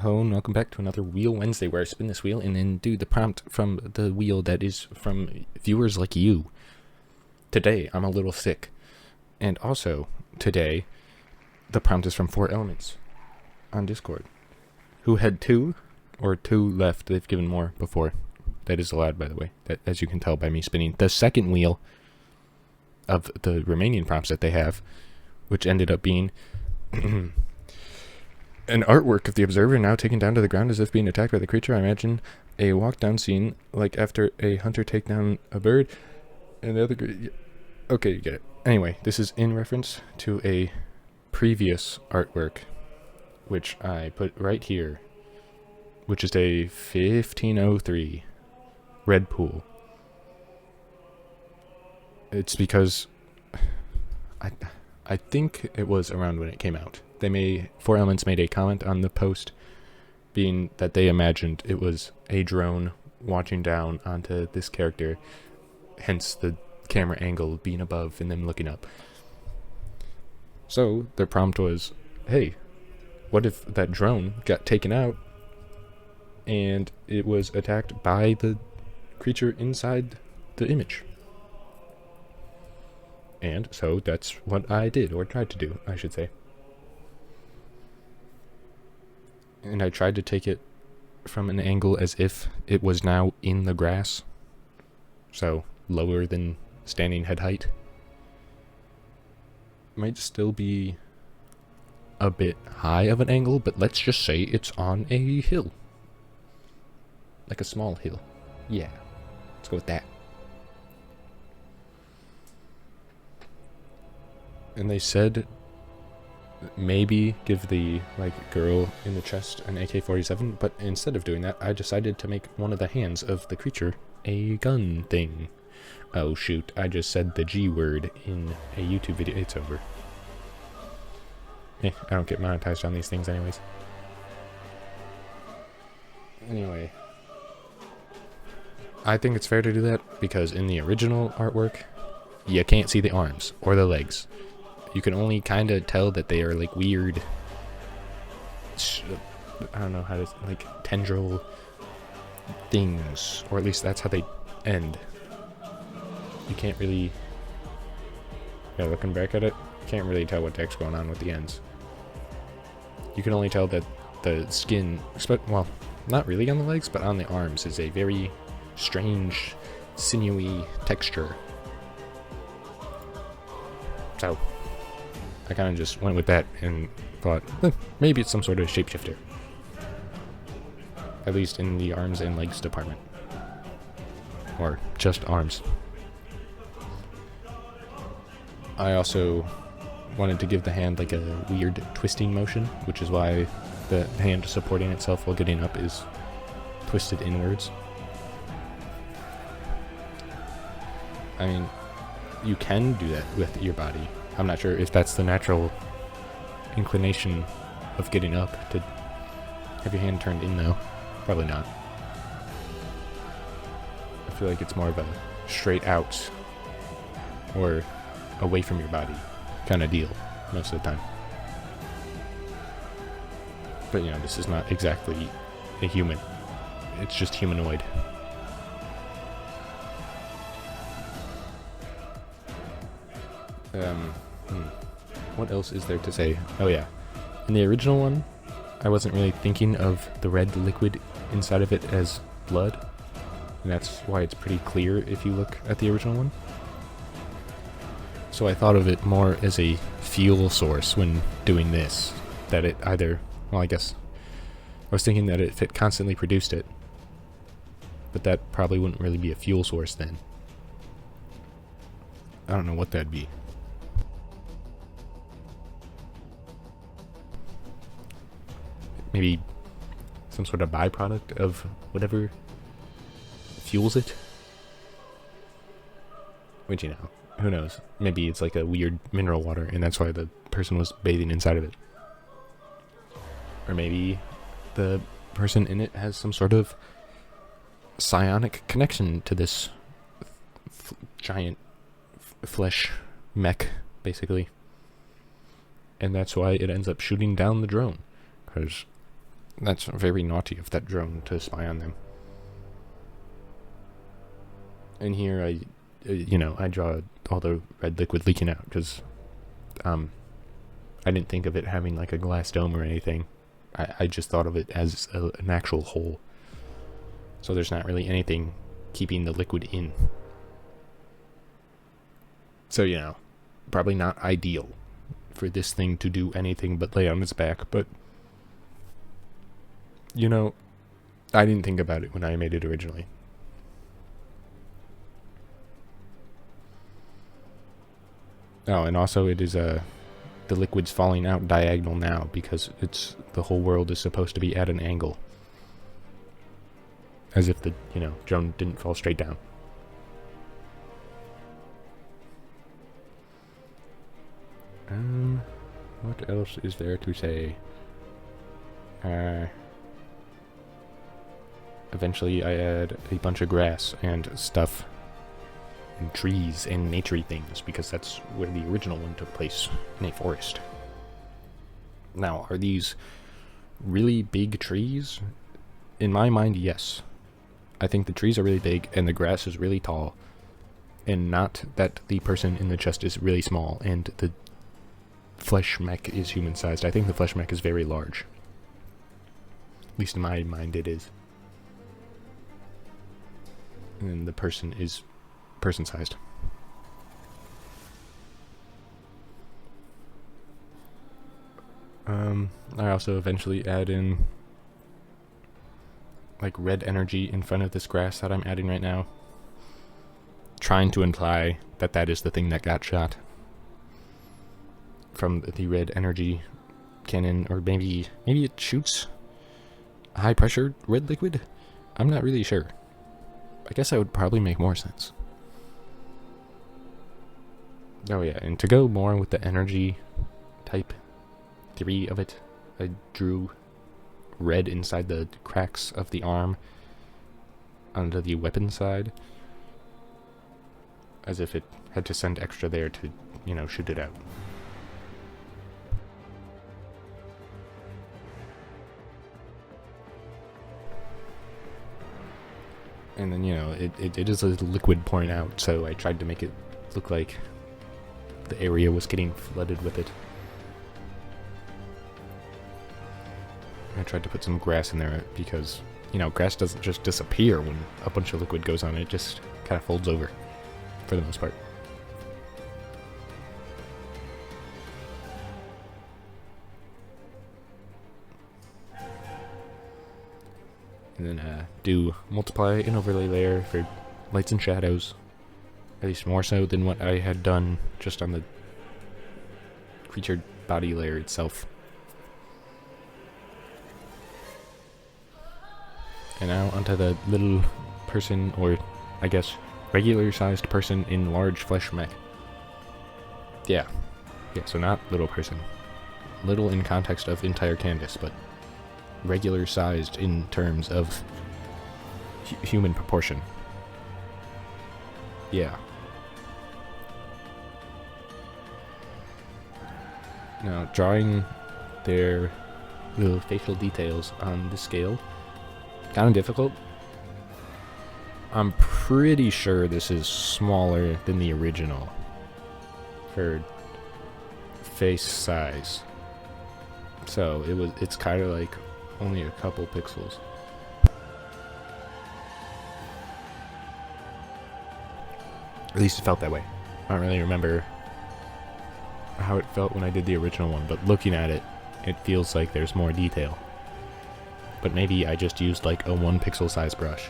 Hello and welcome back to another Wheel Wednesday, where I spin this wheel and then do the prompt from the wheel that is from viewers like you. Today, I'm a little sick. And also, today, the prompt is from 4 Elements on Discord, who had 2 left. They've given more before. That is allowed, by the way, that, as you can tell by me spinning the second wheel of the remaining prompts that they have, which ended up being an artwork of the observer now taken down to the ground as if being attacked by the creature. I imagine a walk down scene like after a hunter take down a bird and the other. Okay, you get it. Anyway, this is in reference to a previous artwork, which I put right here, which is a 1503 red pool. It's because I think it was around when it came out. 4 Elements made a comment on the post being that they imagined it was a drone watching down onto this character, hence the camera angle being above and them looking up. So their prompt was, hey, what if that drone got taken out and it was attacked by the creature inside the image? And so that's what I did, or tried to do, I should say. And I tried to take it from an angle as if it was now in the grass, so lower than standing head height. Might still be a bit high of an angle, but let's just say it's on a hill. Like a small hill. Yeah, let's go with that. And they said maybe give the girl in the chest an AK-47, but instead of doing that, I decided to make one of the hands of the creature a gun thing. Oh shoot, I just said the G word in a YouTube video. It's over. I don't get monetized on these things anyways. Anyway, I think it's fair to do that because in the original artwork, you can't see the arms or the legs. You can only kind of tell that they are like weird, I don't know how to, tendril things, or at least that's how they end. You can't really, looking back at it, can't really tell what the heck's going on with the ends. You can only tell that the skin, well, not really on the legs, but on the arms, is a very strange, sinewy texture. So I kind of just went with that and thought, maybe it's some sort of shapeshifter. At least in the arms and legs department. Or just arms. I also wanted to give the hand like a weird twisting motion, which is why the hand supporting itself while getting up is twisted inwards. I mean, you can do that with your body. I'm not sure if that's the natural inclination of getting up, to have your hand turned in though. Probably not. I feel like it's more of a straight out or away from your body kind of deal most of the time. But this is not exactly a human. It's just humanoid. What else is there to say? Oh yeah, in the original one, I wasn't really thinking of the red liquid inside of it as blood, and that's why it's pretty clear if you look at the original one. So I thought of it more as a fuel source when doing this, that it either, well, I guess I was thinking that if it constantly produced it, but that probably wouldn't really be a fuel source then. I don't know what that'd be. Maybe some sort of byproduct of whatever fuels it. Which, who knows? Maybe it's like a weird mineral water, and that's why the person was bathing inside of it. Or maybe the person in it has some sort of psionic connection to this giant flesh mech, basically. And that's why it ends up shooting down the drone. Because That's very naughty of that drone to spy on them. And here I draw all the red liquid leaking out because I didn't think of it having like a glass dome or anything. I just thought of it as an actual hole. So there's not really anything keeping the liquid in. So, probably not ideal for this thing to do anything but lay on its back, but I didn't think about it when I made it originally. Oh, and also it is the liquid's falling out diagonal now because the whole world is supposed to be at an angle. As if the, drone didn't fall straight down. What else is there to say? Eventually I add a bunch of grass and stuff. And trees and naturey things, because that's where the original one took place, in a forest. Now, are these really big trees? In my mind, yes. I think the trees are really big and the grass is really tall, and not that the person in the chest is really small and the flesh mech is human-sized. I think the flesh mech is very large. At least in my mind it is. And then the person is person-sized. I also eventually add in like red energy in front of this grass that I'm adding right now, trying to imply that that is the thing that got shot from the red energy cannon, or maybe it shoots high pressure red liquid. I'm not really sure. I guess that would probably make more sense. Oh yeah, and to go more with the energy type theory of it, I drew red inside the cracks of the arm onto the weapon side, as if it had to send extra there to, shoot it out. And then, it is a liquid pouring out, so I tried to make it look like the area was getting flooded with it. I tried to put some grass in there because, grass doesn't just disappear when a bunch of liquid goes on. It just kind of folds over, for the most part. And then do multiply and overlay layer for lights and shadows. At least more so than what I had done just on the creature body layer itself. And now onto the little person, or I guess regular sized person in large flesh mech. Yeah, so not little person. Little in context of entire canvas, but regular sized in terms of human proportion. Yeah. Now, drawing their little facial details on the scale, kind of difficult. I'm pretty sure this is smaller than the original for face size. So it's kind of like only a couple pixels. At least it felt that way. I don't really remember how it felt when I did the original one, but looking at it, it feels like there's more detail. But maybe I just used like a 1 pixel size brush.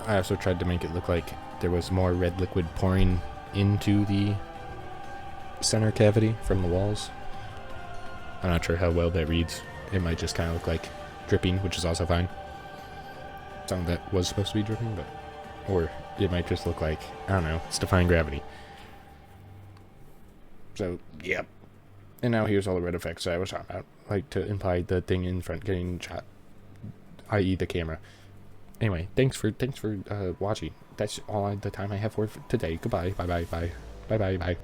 I also tried to make it look like there was more red liquid pouring into the center cavity from the walls. I'm not sure how well that reads. It might just kind of look like dripping, which is also fine. Some of that was supposed to be dripping, but... Or it might just look like, I don't know, it's defying gravity. So, yeah. And now here's all the red effects I was talking about. Like, to imply the thing in front getting shot. I.e. the camera. Anyway, thanks for watching. That's all the time I have for today. Goodbye. Bye.